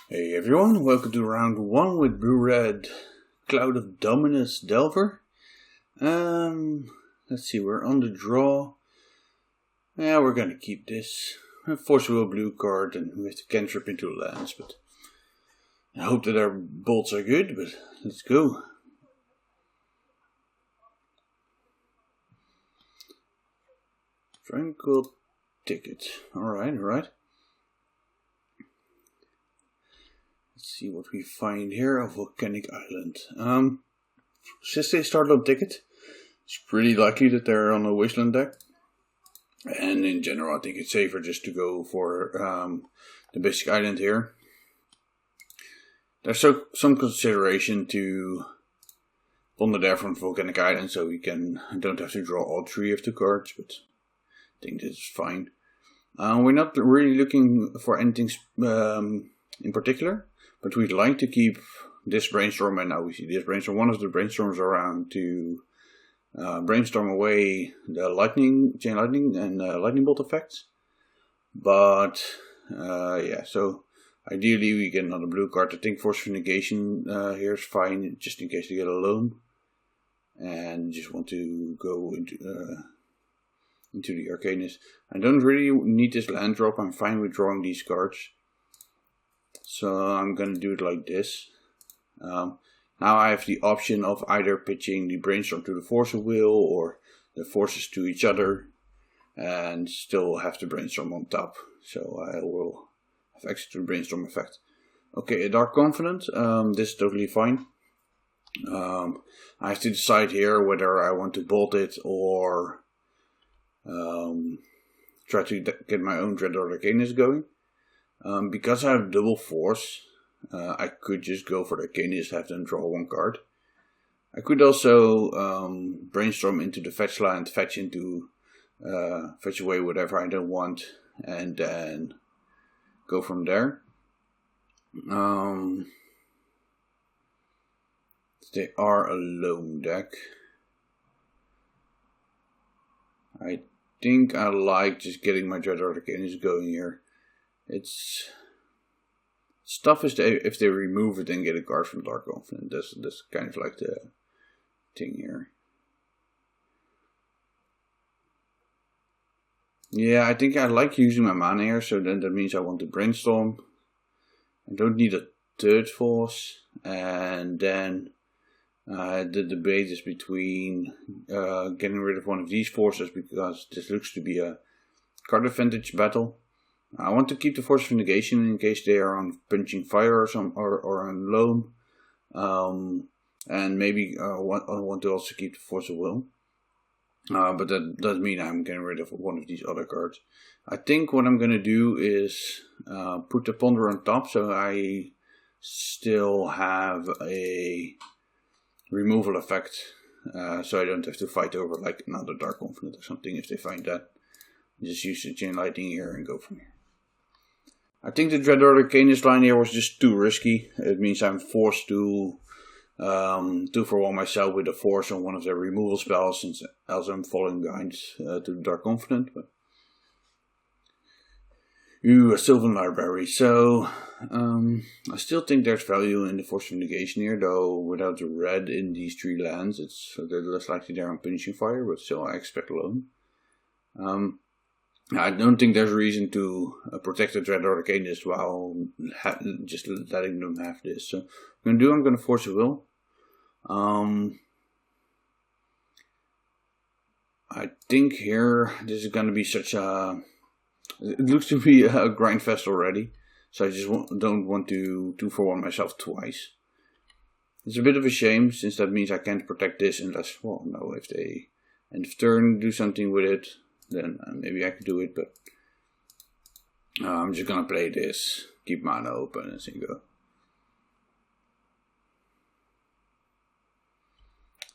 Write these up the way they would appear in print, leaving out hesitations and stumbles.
Hey everyone, welcome to round 1 with Blue Red Clout of Dominus Delver. Let's see, we're on the draw. Yeah, we're gonna keep this. Force Will blue card and we have to cantrip into lands, but I hope that our bolts are good, but let's go. Tranquil Ticket. Alright. Let's see what we find here. A volcanic island. Since they started on Ticket, it's pretty likely that they're on a Wasteland deck. And in general, I think it's safer just to go for the basic island here. There's some consideration to ponder there from volcanic island, so we don't have to draw all 3 of the cards, but I think this is fine. We're not really looking for anything in particular. But we'd like to keep this brainstorm, and now we see this brainstorm, one of the brainstorms around to brainstorm away the chain lightning and lightning bolt effects. But yeah, so ideally we get another blue card. I think Force of Negation here is fine, just in case they get a loan. And just want to go into the Arcanist. I don't really need this land drop, I'm fine with drawing these cards. So I'm going to do it like this. Now I have the option of either pitching the brainstorm to the Force of Will or the forces to each other and still have the brainstorm on top. So I will have access to the brainstorm effect. Okay, a Dark Confident. This is totally fine. I have to decide here whether I want to bolt it or try to get my own Dreadnought Arcanist going. Because I have double force, I could just go for the Arcanist, have them draw 1 card. I could also brainstorm into the fetch land, fetch away whatever I don't want, and then go from there. They are a lone deck. I think I like just getting my Dreadnought Arcanist going here. It's tough if they remove it and get a card from Dark Confident. That's kind of like the thing here. Yeah, I think I like using my mana here, so then that means I want to brainstorm. I don't need a 3rd force, and then the debate is between getting rid of one of these forces because this looks to be a card advantage battle. I want to keep the Force of Negation in case they are on Punching Fire or on Loam. And maybe I want to also keep the Force of Will. But that does mean I'm getting rid of one of these other cards. I think what I'm going to do is put the Ponder on top, so I still have a removal effect. So I don't have to fight over like another Dark Confident or something if they find that. Just use the Chain Lightning here and go from here. I think the Dreadnought Arcanist line here was just too risky. It means I'm forced to 2-for-1 myself with a force on one of their removal spells, since else I'm falling behind to the Dark Confident. But a Sylvan Library. So I still think there's value in the Force of Negation here, though without the red in these 3 lands, they're less likely they're on Punishing Fire, but still I expect a loan. I don't think there's a reason to protect the Dreadnought Arcanist while just letting them have this. So I'm going to Force a Will. I think here this is going to be it looks to be a grind fest already. So I just don't want to 2-for-1 myself twice. It's a bit of a shame, since that means I can't protect this unless, if they end of turn do something with it. Then maybe I could do it, but I'm just gonna play this, keep mana open and see go.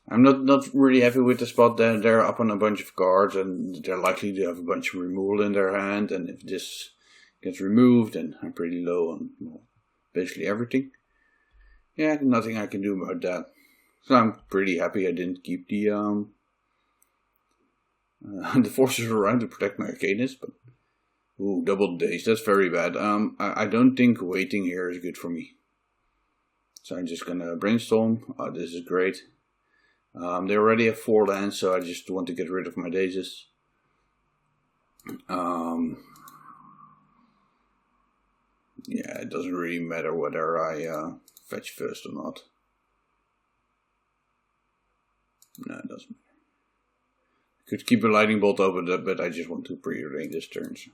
I'm not really happy with the spot that they're up on a bunch of cards and they're likely to have a bunch of removal in their hand, and if this gets removed then I'm pretty low on basically everything. Yeah, nothing I can do about that. So I'm pretty happy I didn't keep the forces around to protect my Arcanist, but Ooh, double days. That's very bad. I don't think waiting here is good for me. So I'm just gonna brainstorm. Oh, this is great. They already have 4 lands, so I just want to get rid of my daisies. Yeah, it doesn't really matter whether I fetch first or not. No, it doesn't matter. I could keep a lightning bolt open, but I just want to preordain this turn. So.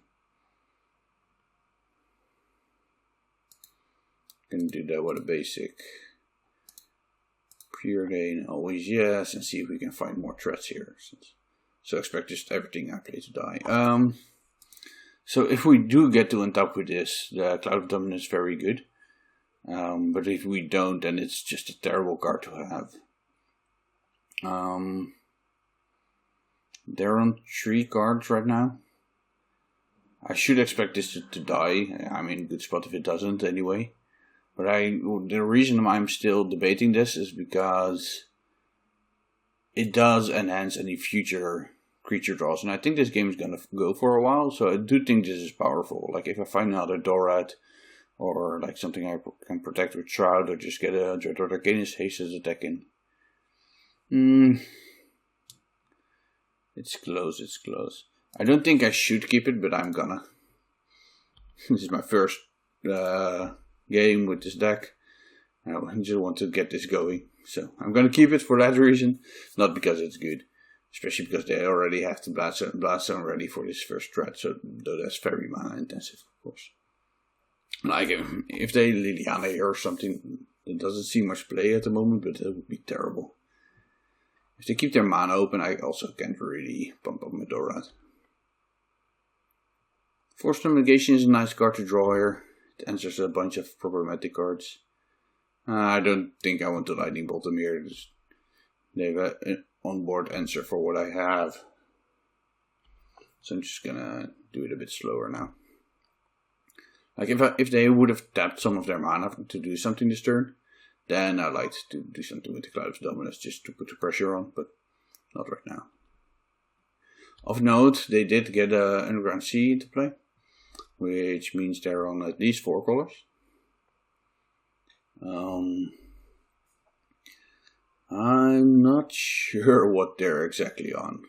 Can do that with a basic preordain, always yes, and see if we can find more threats here. So expect just everything I play to die. So if we do get to untap with this, the Clout of Dominus is very good. But if we don't, then it's just a terrible card to have. They're on 3 cards right now. I should expect this to die. I'm in a good spot if it doesn't anyway. But the reason I'm still debating this is because it does enhance any future creature draws. And I think this game is going to go for a while. So I do think this is powerful. Like if I find another Dorat or like something I can protect with Shroud or just get a Dreadlord Arcanist haste as attack in. It's close, it's close. I don't think I should keep it, but I'm gonna. This is my first game with this deck. I just want to get this going. So I'm gonna keep it for that reason. Not because it's good. Especially because they already have the blast zone ready for this first threat. So that's very mana intensive, of course. Like if they Liliana here or something, it doesn't see much play at the moment, but it would be terrible. If they keep their mana open, I also can't really pump up my Dorat. Force Negation is a nice card to draw here. It answers a bunch of problematic cards. I don't think I want to Lightning Bolt them here. They have an onboard answer for what I have. So I'm just gonna do it a bit slower now. Like if they would have tapped some of their mana to do something this turn, then I'd like to do something with the Clout of Dominus just to put the pressure on, but not right now. Of note, they did get Underground Sea into play, which means they're on at least 4 colors. I'm not sure what they're exactly on.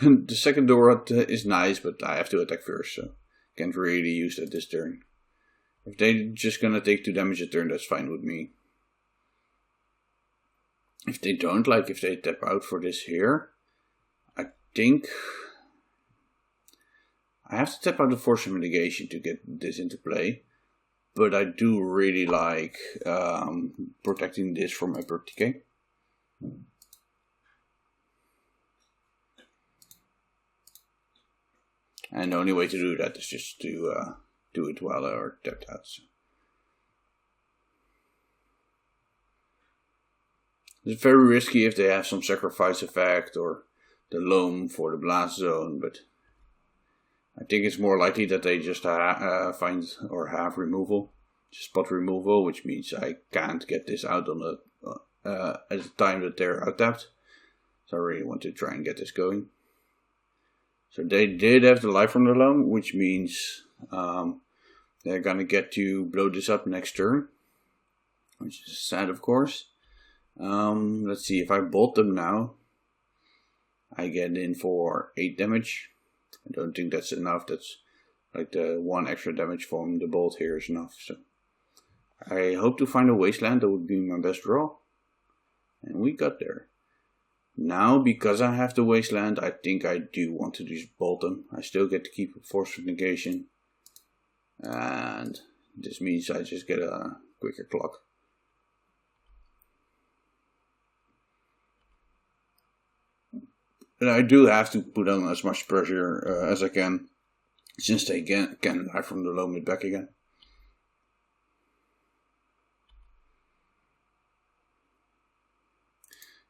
The second Dorat is nice, but I have to attack first, so can't really use that this turn. If they're just gonna take 2 damage a turn, that's fine with me. If they don't, like if they tap out for this here, I think I have to tap out the Force of Negation to get this into play. But I do really like protecting this from Abrupt Decay. And the only way to do that is just to do it while they're tapped out. So. It's very risky if they have some sacrifice effect or the loam for the blast zone, but I think it's more likely that they just find or have removal, just spot removal, which means I can't get this out on the at the time that they're out tapped. So I really want to try and get this going. So they did have the life from the loam, which means they're gonna get to blow this up next turn, which is sad, of course. Let's see, if I bolt them now, I get in for 8 damage. I don't think that's enough. That's like the 1 extra damage from the bolt here is enough. So I hope to find a wasteland. That would be my best draw. And we got there. Now, because I have the wasteland, I think I do want to just bolt them. I still get to keep a Force of Negation. And this means I just get a quicker clock. But I do have to put on as much pressure as I can, since they can die from the low mid back again.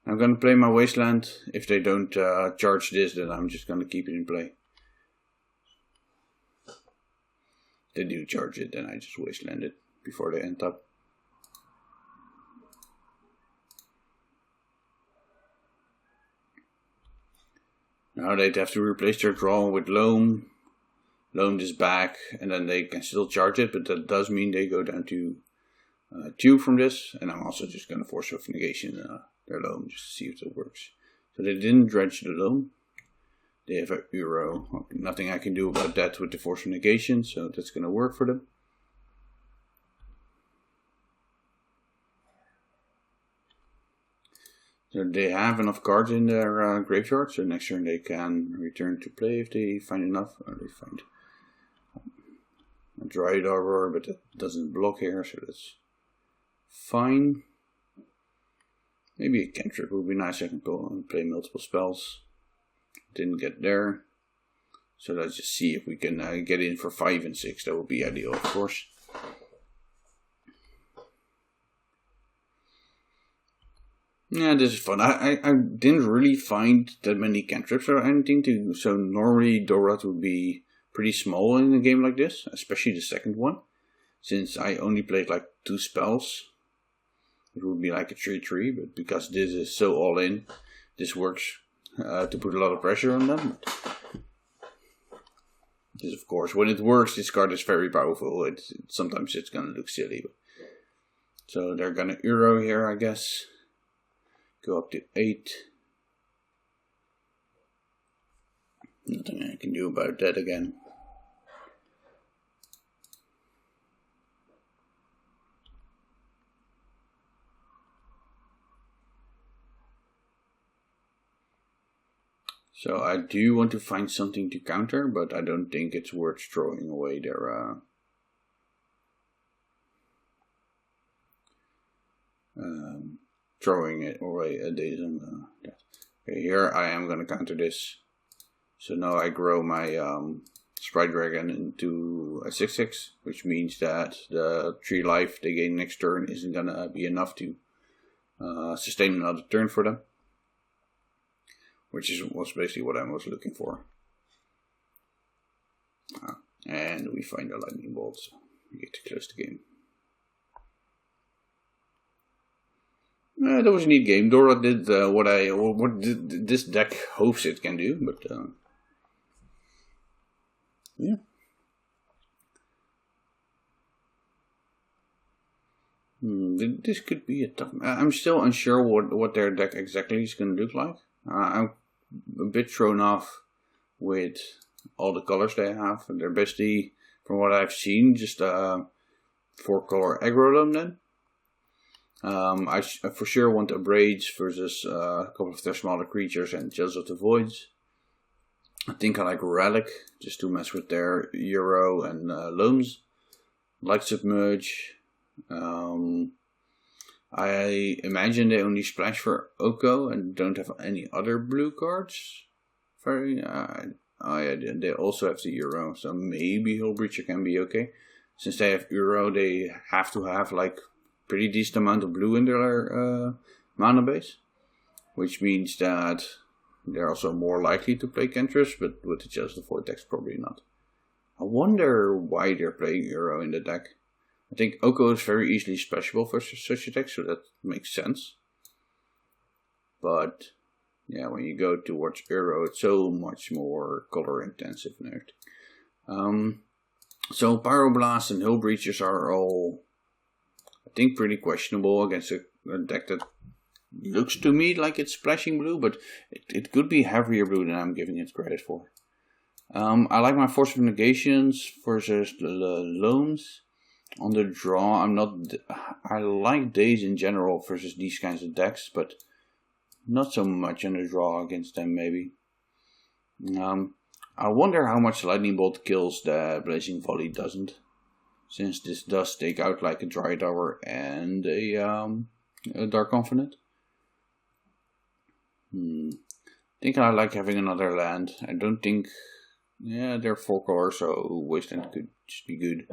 I'm going to play my wasteland. If they don't charge this, then I'm just going to keep it in play. If they do charge it, then I just wasteland it before they end up. Now Now they'd have to replace their draw with loam. Loam is back, and then they can still charge it, but that does mean they go down to 2 from this. And I'm also just going to force of negation their loam just to see if it works. So they didn't dredge the loam. They have a euro. Nothing I can do about that with the force of negation, so that's going to work for them. So they have enough cards in their graveyard, so next turn they can return to play if they find enough. Or they find a Dryad Arbor, but it doesn't block here, so that's fine. Maybe a cantrip would be nice. I can play multiple spells. Didn't get there. So let's just see if we can get in for 5 and 6. That would be ideal, of course. Yeah, this is fun. I didn't really find that many cantrips or anything to. So normally Dorat would be pretty small in a game like this, especially the second one. Since I only played like 2 spells, it would be like a 3/3. But because this is so all in, this works to put a lot of pressure on them. This, of course, when it works, this card is very powerful. Sometimes it's gonna look silly. So they're gonna euro here, I guess. Go up to 8. Nothing I can do about that again. So I do want to find something to counter, but I don't think it's worth throwing away their throwing it away a days on that. Okay, here I am going to counter this. So now I grow my Sprite Dragon into a 6/6, which means that the 3 life they gain next turn isn't going to be enough to sustain another turn for them. Which was basically what I was looking for. And we find a lightning bolt, so we get to close the game. That was a neat game. Dora did what this deck hopes it can do, but yeah. This could be a tough. I'm still unsure what their deck exactly is going to look like. I'm a bit thrown off with all the colors they have. They're basically, from what I've seen, just 4-color aggro them then. I for sure want Abrades versus a couple of their smaller creatures and Jails of the Voids. I think I like Relic, just to mess with their Euro and Loams. Like Submerge. I imagine they only splash for Oko and don't have any other blue cards. They also have the Euro, so maybe Hullbreacher can be okay. Since they have Euro, they have to have like pretty decent amount of blue in their mana base, which means that they're also more likely to play cantrips, but with the Just the Void decks probably not. I wonder why they're playing Euro in the deck. I think Oko is very easily splashable for such a deck, so that makes sense. But yeah, when you go towards Euro, it's so much more color intensive and everything. So Pyroblast and Hullbreachers are all, I think, pretty questionable against a deck that looks to me like it's splashing blue, but it could be heavier blue than I'm giving it credit for. I like my Force of Negations versus the Loams. On the draw, I like Daze in general versus these kinds of decks, but not so much on the draw against them, maybe. I wonder how much Lightning Bolt kills the Blazing Volley doesn't, since this does take out like a Dryad Arbor and a Dark Confidant. I think I like having another land. I don't think, they're 4 colors, so Wasteland could just be good.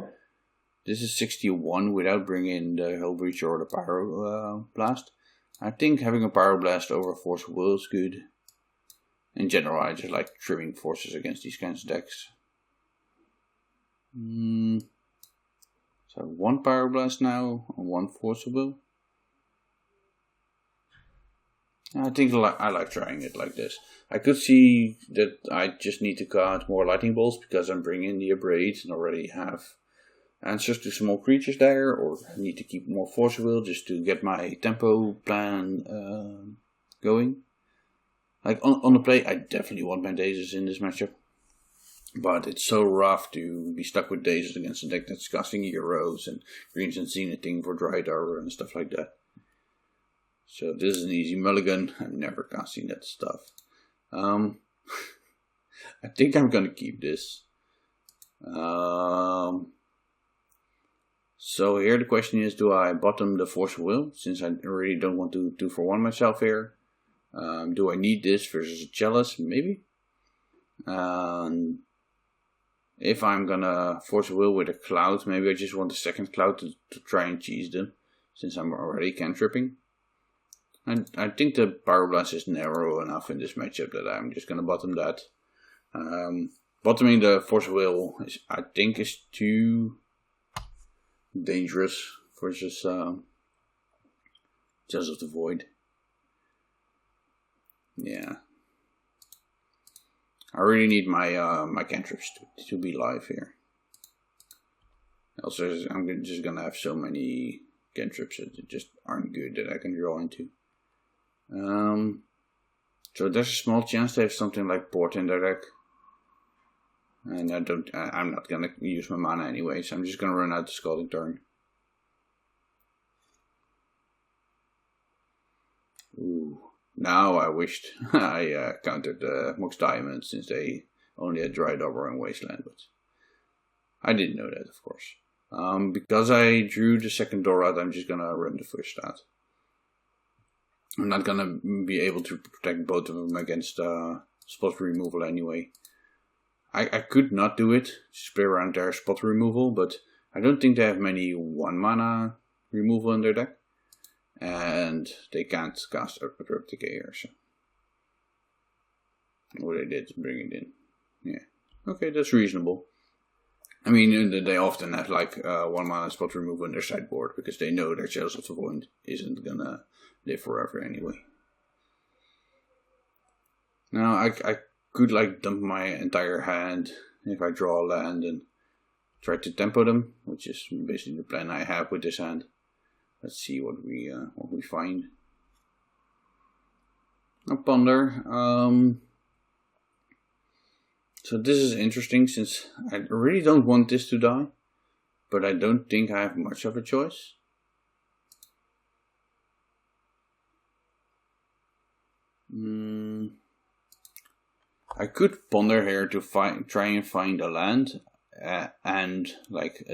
This is 61 without bringing the Hullbreacher or the Pyroblast. I think having a Pyroblast over Force of Will is good. In general, I just like trimming forces against these kinds of decks. So 1 Pyroblast now and 1 Force of Will. I think I like trying it like this. I could see that I just need to cast more lightning bolts because I'm bringing the abrade and already have answers to small creatures there, or I need to keep more force will just to get my tempo plan going. Like on the play, I definitely want my dazes in this matchup, but it's so rough to be stuck with dazes against a deck that's casting heroes and greens and zenithing for Dry Arbor and stuff like that. So this is an easy mulligan. I'm never casting that stuff. I think I'm gonna keep this. So here the question is, do I bottom the Force of Will, since I really don't want to 2-for-1 myself here? Do I need this versus a Chalice? Maybe. If I'm gonna Force of Will with a Clout, maybe I just want a second Clout to try and cheese them, since I'm already cantripping. I think the Pyroblast is narrow enough in this matchup that I'm just gonna bottom that. Bottoming the Force of Will I think is too dangerous versus Jaws of the Void. Yeah, I really need my my cantrips to be live here. Also, I'm just gonna have so many cantrips that just aren't good that I can draw into. So there's a small chance to have something like Port in their deck. And I'm not gonna use my mana anyway, so I'm just gonna run out the Scalding Tarn. Ooh, now I wished I countered Mox Diamond, since they only had Dry Arbor and Wasteland, but I didn't know that, of course. Because I drew the second Dorad, I'm just gonna run the first stat. I'm not gonna be able to protect both of them against spot removal anyway. I could not do it, just play around their spot removal, but I don't think they have many 1 mana removal in their deck. And they can't cast Abrupt Decay here, so. What they did, bring it in. Yeah, okay, that's reasonable. I mean, they often have like 1 mana spot removal in their sideboard, because they know their Chalice of the Void isn't gonna live forever anyway. Now I could like dump my entire hand if I draw a land and try to tempo them, which is basically the plan I have with this hand. Let's see what we find. A Ponder. So this is interesting, since I really don't want this to die, but I don't think I have much of a choice. I could Ponder here to try and find a land, and like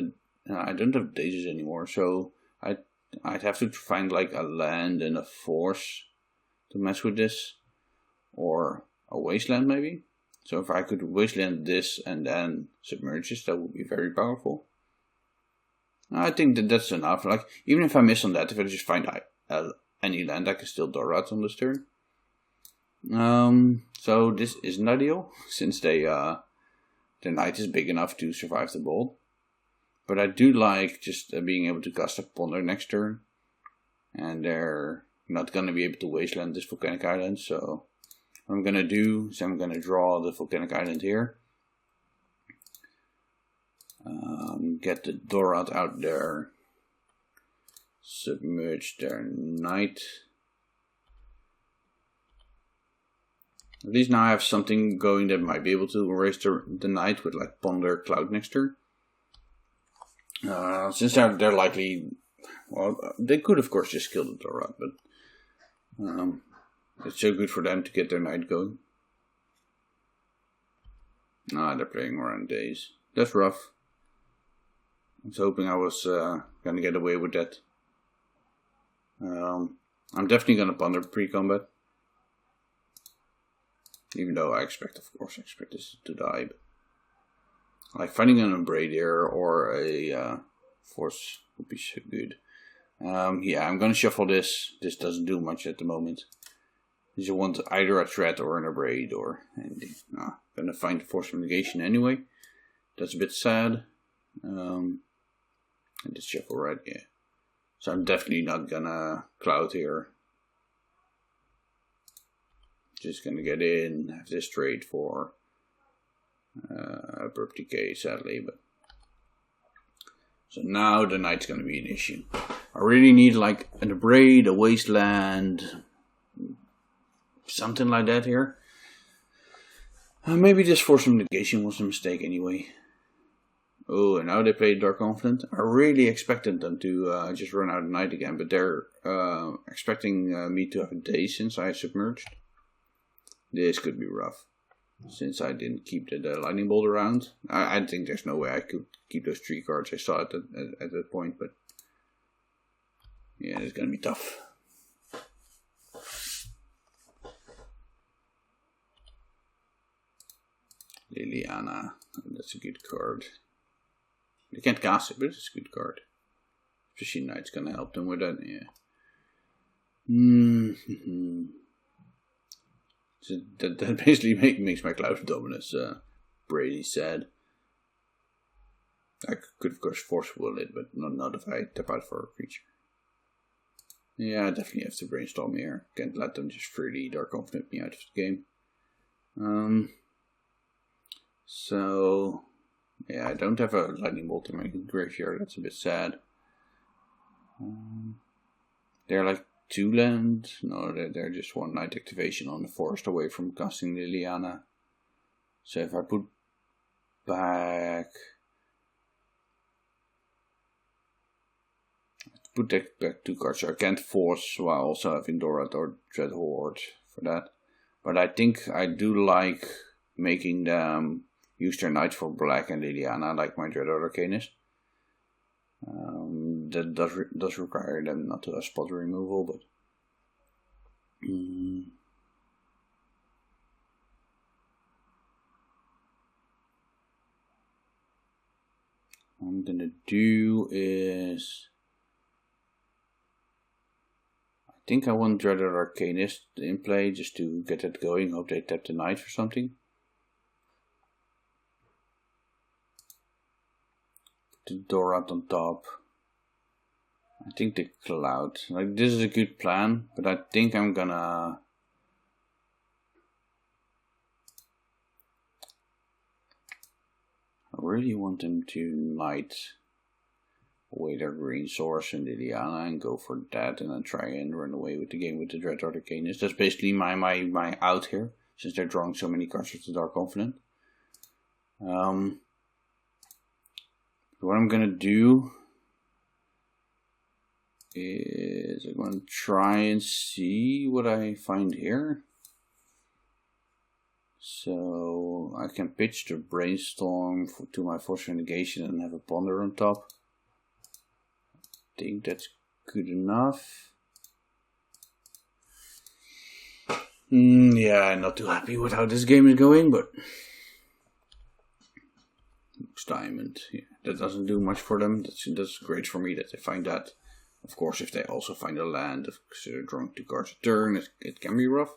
I don't have dazes anymore, so I'd have to find like a land and a force to mess with this, or a wasteland maybe. So if I could wasteland this and then submerge this, that would be very powerful. I think that's enough. Like, even if I miss on that, if I just find any land, I can still Dorad on this turn. So this isn't ideal, since their knight is big enough to survive the bolt. But I do like just being able to cast a Ponder next turn, and they're not going to be able to wasteland this Volcanic Island. So what I'm going to do is I'm going to draw the Volcanic Island here. Get the Dorad out there. Submerge their knight. At least now I have something going that might be able to erase the knight with like Ponder Clout next turn. Since they're likely, well, they could of course just kill the Dorad, but it's so good for them to get their knight going. They're playing around days. That's rough. I was hoping I was gonna get away with that. I'm definitely gonna Ponder pre-combat. Even though I expect this to die. But like finding an Abrade or a Force would be so good. Yeah, I'm gonna shuffle this. This doesn't do much at the moment. You want either a threat or an Abrade or anything. I'm gonna find the Force of Negation anyway. That's a bit sad. And just shuffle right, yeah. So I'm definitely not gonna Clout here. just gonna get in, have this trade for abrupt decay, sadly, but so now the knight's gonna be an issue. I really need like an abrade, a wasteland, something like that here. Maybe this force of negation was a mistake anyway. Oh, and now they play Dark Confident. I really expected them to just run out of night again, but they're expecting me to have a day since I submerged. This could be rough, since I didn't keep the lightning bolt around. I think there's no way I could keep those 3 cards I saw at that point, but yeah, it's gonna be tough. Liliana, that's a good card. You can't cast it, but it's a good card. Especially Knight's gonna help them with that, yeah. So that basically makes my Clout Dominus pretty sad. I could of course force will it, but not if I tap out for a creature. Yeah, I definitely have to brainstorm here. Can't let them just freely Dark Confident me out of the game. So yeah, I don't have a lightning bolt in my graveyard. That's a bit sad. They're like 2 land. No, they're just 1 night activation on the forest away from casting Liliana. So if I put back, back 2 cards, so I can't force while also having Dorat or Dread Horde for that. But I think I do like making them use their knight for black and Liliana, like my Dread Arcanist. That does require them not to have spot removal, but what I'm gonna do is, I think I want Dreaded Arcanist in play just to get it going. Hope they tap the knight for something. The Dorat on top. I think the Clout. Like, this is a good plan, but I think I'm gonna I really want them to knight away their green source and Liliana and go for that, and then try and run away with the game with the Dread Arcanist. That's basically my out here, since they're drawing so many cards with the Dark Confident. What I'm gonna do is I'm gonna try and see what I find here. So I can pitch the Brainstorm to my Force of Negation and have a Ponder on top. I think that's good enough. Yeah, I'm not too happy with how this game is going, but Diamond, yeah, that doesn't do much for them. That's great for me that they find that. Of course, if they also find a land, because they're drawing 2 cards a turn, it can be rough.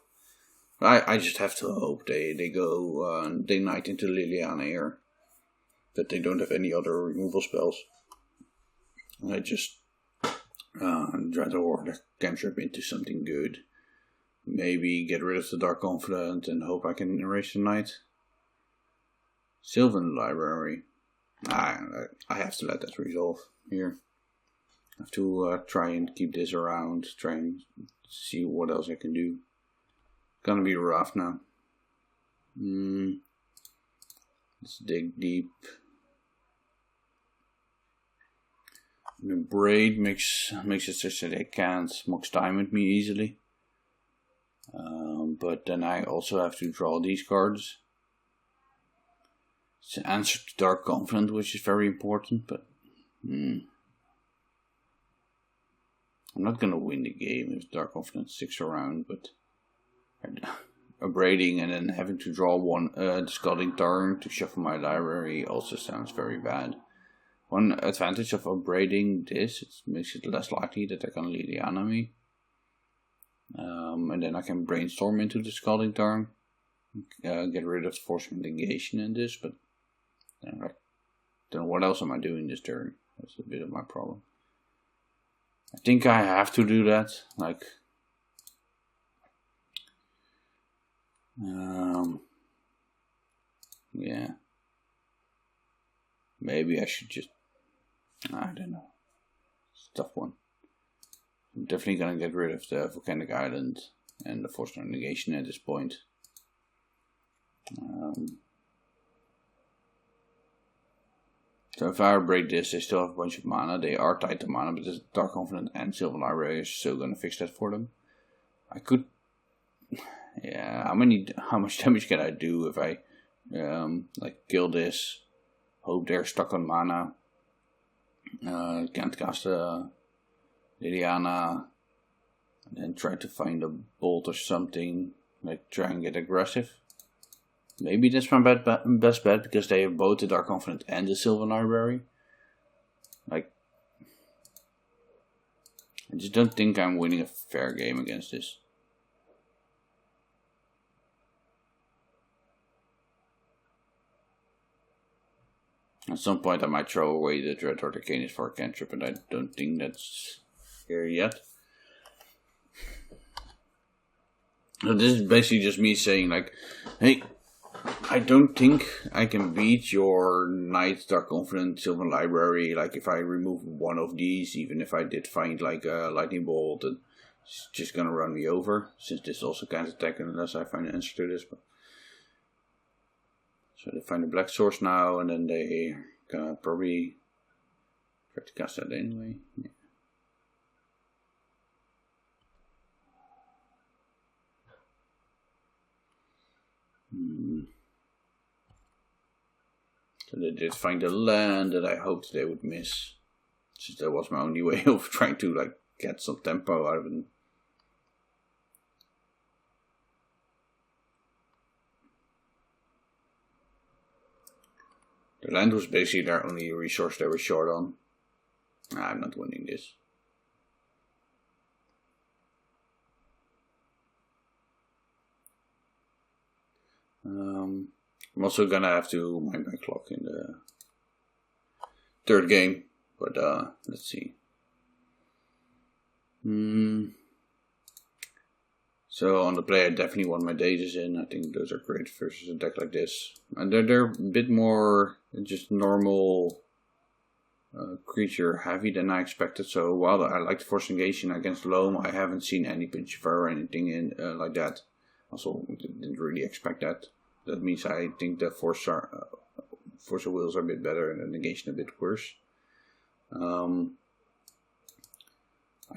I just have to hope they go they knight into Liliana here, that they don't have any other removal spells. I just Dread Horde cantrip into something good. Maybe get rid of the Dark Confident and hope I can erase the knight. Sylvan Library. I have to let that resolve here. I have to try and keep this around, try and see what else I can do. Gonna be rough now. Let's dig deep. The braid makes it such that they can't Mox Diamond me easily. But then I also have to draw these cards. It's an answer to Dark Confident, which is very important, but I'm not gonna win the game if Dark Confident sticks around, but abrading and then having to draw one Scalding Tarn to shuffle my library also sounds very bad. One advantage of abrading this, it makes it less likely that they can Liliana me. And then I can Brainstorm into the Scalding Tarn, get rid of Force of Negation in this, but I don't know what else am I doing this turn. That's a bit of my problem. I think I have to do that. Like, Yeah. Maybe I should just... I don't know. It's a tough one. I'm definitely gonna get rid of the volcanic island and the force negation at this point. So if I break this, they still have a bunch of mana. They are tied to mana, but the Dark Confidant and Sylvan Library is still gonna fix that for them. I could... Yeah, how much damage can I do if I like kill this, hope they're stuck on mana, can't cast a Liliana, and then try to find a bolt or something, like try and get aggressive. Maybe that's my best bet, because they have both the Dark Confidant and the Sylvan Library. Like, I just don't think I'm winning a fair game against this. At some point I might throw away the Dread Arcanist for a cantrip, but I don't think that's here yet. So this is basically just me saying, like, hey, I don't think I can beat your Knight, Dark Confidant, Sylvan Library. Like, if I remove one of these, even if I did find like a Lightning Bolt, it's just gonna run me over, since this also can't attack unless I find an answer to this. But so they find a black source now, and then they gonna probably try to cast that anyway. Yeah. So they did find a land that I hoped they would miss, since that was my only way of trying to like get some tempo out of it. The land was basically their only resource they were short on. I'm not winning this. I'm also gonna have to mind my clock in the third game, but let's see. So on the play, I definitely want my datas in. I think those are great versus a deck like this. And they're a bit more just normal creature heavy than I expected. So while I like the Force Negation against Loam, I haven't seen any Pinch of Fire or anything in like that. Also, didn't really expect that. That means I think the Force of Wills are a bit better and the Negation a bit worse. I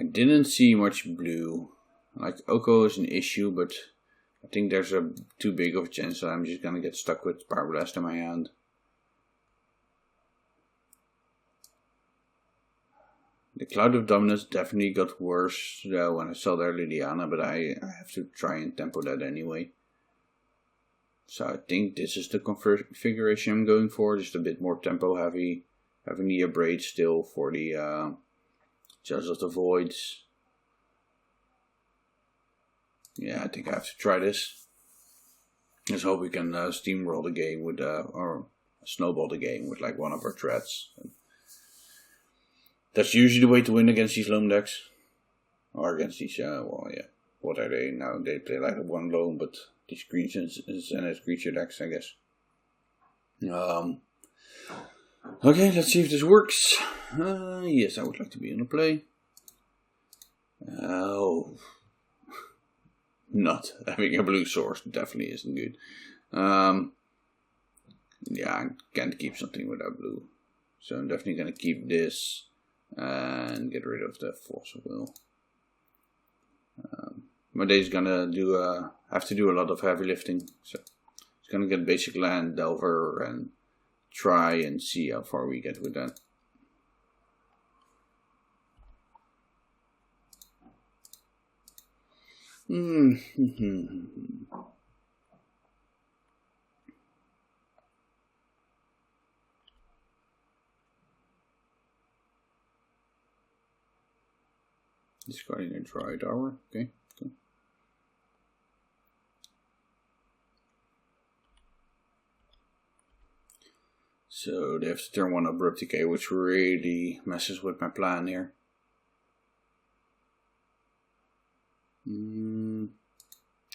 didn't see much blue. Like, Oko is an issue, but I think there's a too big of a chance that I'm just gonna get stuck with Power Blast in my hand. The Clout of Dominus definitely got worse when I saw their Liliana, but I have to try and tempo that anyway. So I think this is the configuration I'm going for, just a bit more tempo heavy, having the Abrade still for the Judge of the Voids. Yeah, I think I have to try this. Let's hope we can steamroll the game with, or snowball the game with like one of our threats. That's usually the way to win against these Loam decks. Or against these, well, yeah. What are they now? They play like a one Loam, but these creatures and its creature decks, I guess. Okay, let's see if this works. Yes, I would like to be in the play. Oh. Not having a blue source definitely isn't good. Yeah, I can't keep something without blue. So I'm definitely going to keep this and get rid of the Force of Will. My day's going to have to do a lot of heavy lifting. So it's going to get basic land, Delver, and try and see how far we get with that. Discarding a dry tower. Okay, cool. So they have to turn one Abrupt Decay, which really messes with my plan here.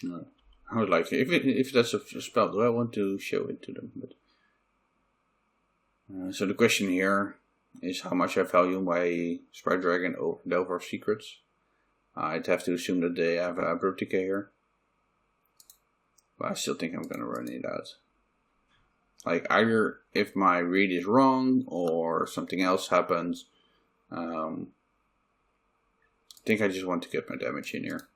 No, I would like, if that's a spell, do I want to show it to them? But so the question here is how much I value my Sprite Dragon over Delver of Secrets. I'd have to assume that they have a abrupt decay here. But I still think I'm going to run it out. Like, either if my read is wrong or something else happens, I think I just want to get my damage in here.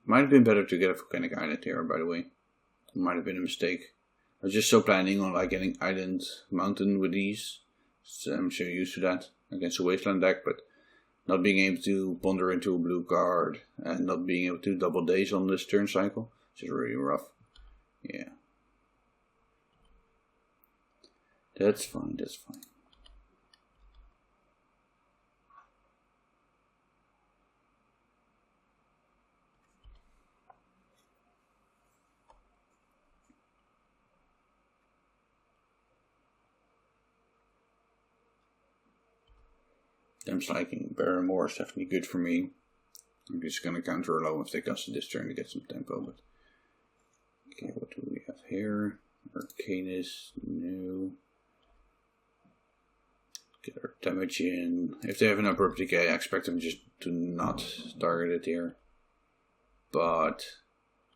Might have been better to get a Volcanic Island here, by the way. It might have been a mistake. I was just so planning on like getting Island Mountain with these. So I'm so used to that against a Wasteland deck, but not being able to ponder into a blue card and not being able to double days on this turn cycle, which is really rough. Yeah. That's fine, that's fine. Them sliking Barrymore is definitely good for me. I'm just gonna counter a low if they cast this turn to get some tempo, but okay, what do we have here? Arcanus, no. Get our damage in. If they have an abrupt decay, I expect them just to not target it here. But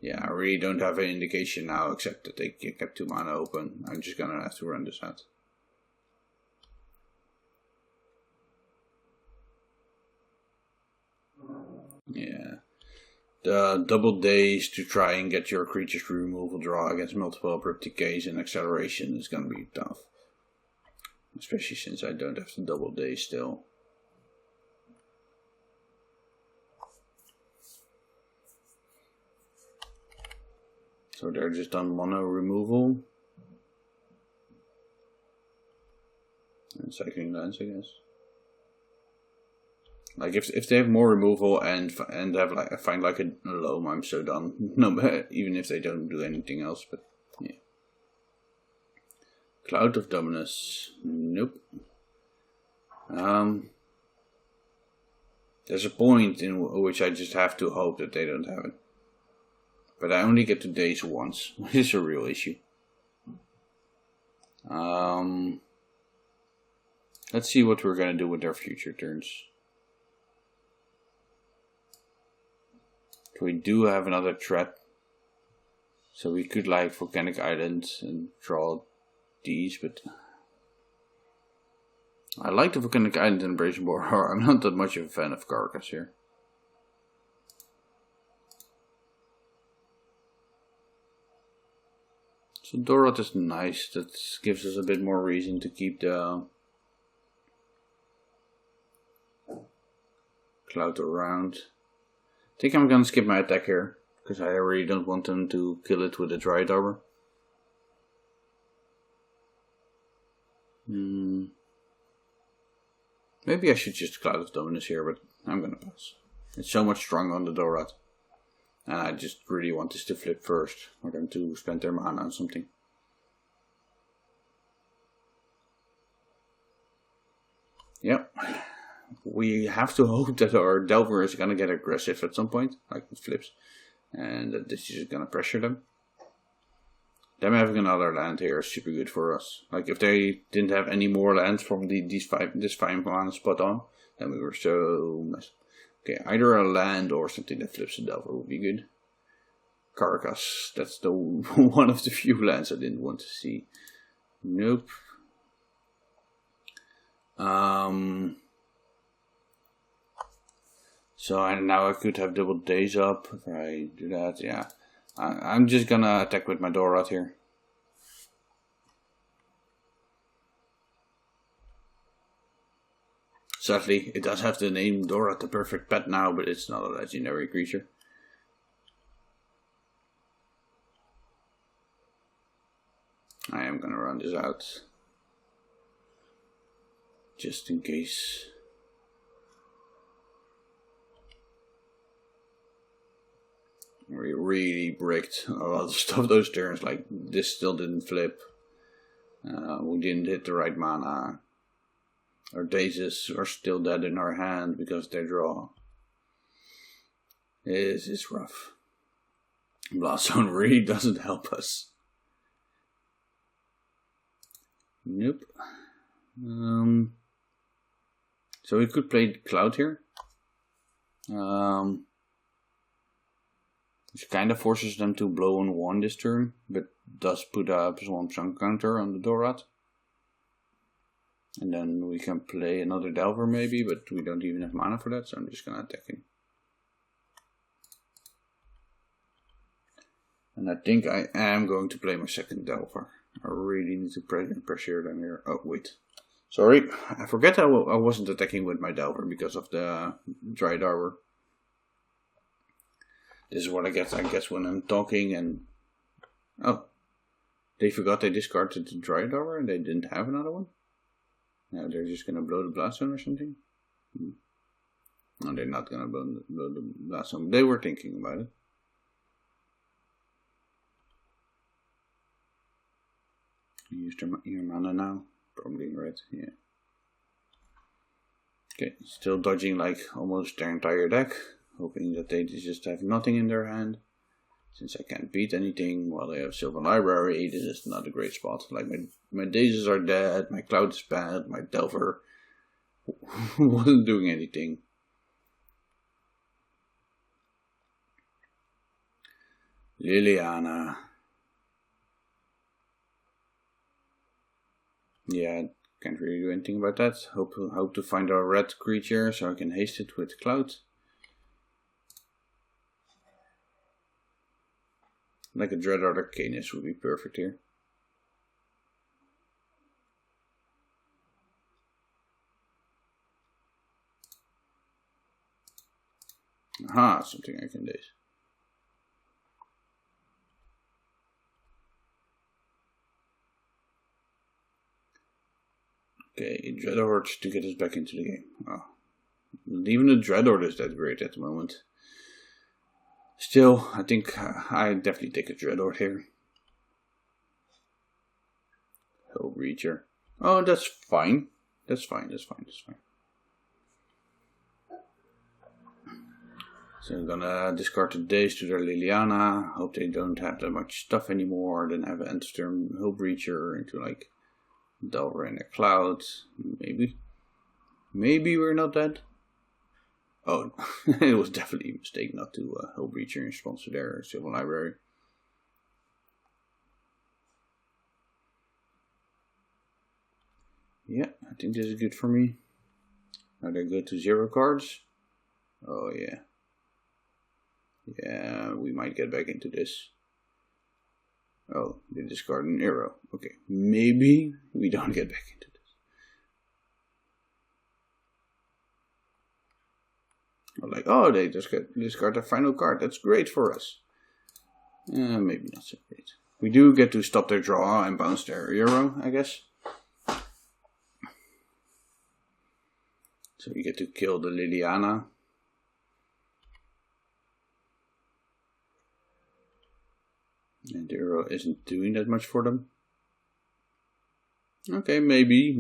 yeah, I really don't have an indication now except that they kept 2 mana open. I'm just gonna have to run this out. Yeah, the double days to try and get your creatures to removal draw against multiple abrupt decays and acceleration is going to be tough. Especially since I don't have the double days still. So they're just on mono removal. And cycling lands, I guess. Like if they have more removal and have like find like a loam, I'm so done. No, even if they don't do anything else, but yeah. Clout of Dominus, nope. There's a point in which I just have to hope that they don't have it, but I only get to days once, which is a real issue. Let's see what we're gonna do with their future turns. We do have another threat, so we could like Volcanic Island and draw these, but I like the Volcanic Island and Brazen Boar. I'm not that much of a fan of Carcass here. So Dorot is nice, that gives us a bit more reason to keep the Clout around. I think I'm gonna skip my attack here, because I really don't want them to kill it with a Dryad Arbor. Maybe I should just Cloud of Dominus here, but I'm gonna pass. It's so much stronger on the Dorad. And I just really want this to flip first, for them to spend their mana on something. Yep. We have to hope that our Delver is gonna get aggressive at some point, like it flips, and that this is gonna pressure them. Them having another land here is super good for us. Like if they didn't have any more lands from this 5 mana spot on, then we were so messed. Okay, either a land or something that flips a Delver would be good. Carcass, that's the one of the few lands I didn't want to see. Nope. So now I could have double days up if I do that. Yeah, I'm just gonna attack with my Dorad here. Sadly, it does have the name Dorad the Perfect Pet now, but it's not a legendary creature. I am gonna run this out, just in case. We really bricked a lot of stuff those turns, like this still didn't flip. We didn't hit the right mana. Our Dazes are still dead in our hand because they draw. This is rough. Blast Zone really doesn't help us. Nope. So we could play Clout here. Which kind of forces them to blow on 1 this turn, but does put a +1 chunk counter on the Dorad. And then we can play another Delver maybe, but we don't even have mana for that, so I'm just gonna attack him. And I think I am going to play my second Delver. I really need to pressure them here. Oh, wait. Sorry, I forget I wasn't attacking with my Delver because of the Dry Arbor. This is what I guess, when I'm talking and... Oh, they forgot they discarded the Dry Arbor and they didn't have another one? Now they're just gonna blow the Blast Zone or something? No, they're not gonna blow the Blast Zone. They were thinking about it. You used your mana now? Probably right, yeah. Okay, still dodging like almost their entire deck. Hoping that they just have nothing in their hand. Since I can't beat anything while they have Sylvan Library, this is not a great spot. Like my Daisies are dead, my Cloud is bad, my Delver wasn't doing anything. Liliana. Yeah, can't really do anything about that. Hope to find a red creature so I can haste it with Clout. Like a Dreadhorde Arcanist would be perfect here. Aha, something I can daze. Okay, Dreadhorde to get us back into the game. Oh. Even the Dreadhorde is that great at the moment. Still, I think I definitely take a Dreadhorde here. Hellbreacher. Oh, that's fine. That's fine. So I'm gonna discard the Daze to their Liliana. Hope they don't have that much stuff anymore. Then have an end of turn Hellbreacher into like Delver and a Cloud. Maybe. Maybe we're not dead. Oh, it was definitely a mistake not to Hellbreacher in response to their Sylvan Library. Yeah, I think this is good for me. Now they go to 0 cards. Oh yeah. Yeah, we might get back into this. Oh, they discard an arrow. Okay, maybe we don't get back into this. Like, oh, they just discard the final card. That's great for us. Maybe not so great. We do get to stop their draw and bounce their arrow, I guess. So we get to kill the Liliana. And the arrow isn't doing that much for them. Okay, maybe.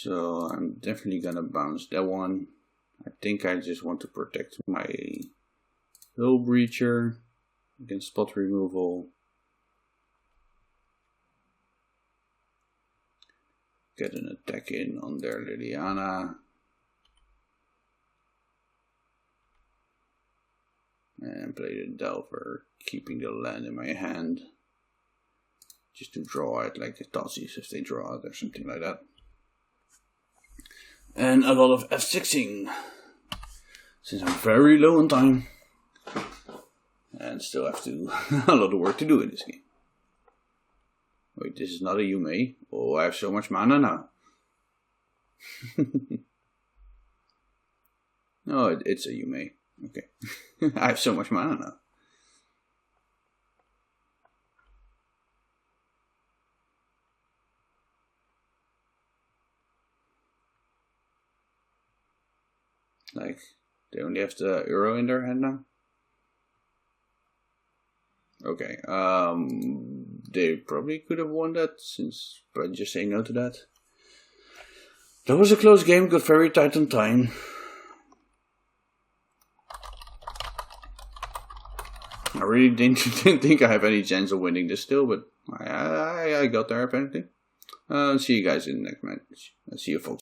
So I'm definitely gonna bounce that one. I think I just want to protect my Hellbreacher against spot removal. Get an attack in on their Liliana. And play the Delver, keeping the land in my hand. Just to draw it like the Tazzies if they draw it or something like that. And a lot of F6ing. Since I'm very low on time. And still have to a lot of work to do in this game. Wait, this is not a Yume. Oh, I have so much mana now. No, it's a Yume. Okay. I have so much mana now. Like, they only have the arrow in their hand now? Okay, they probably could have won that, since by just saying no to that. That was a close game, got very tight on time. I really didn't think I have any chance of winning this still, but I got there apparently. See you guys in the next match. See you folks.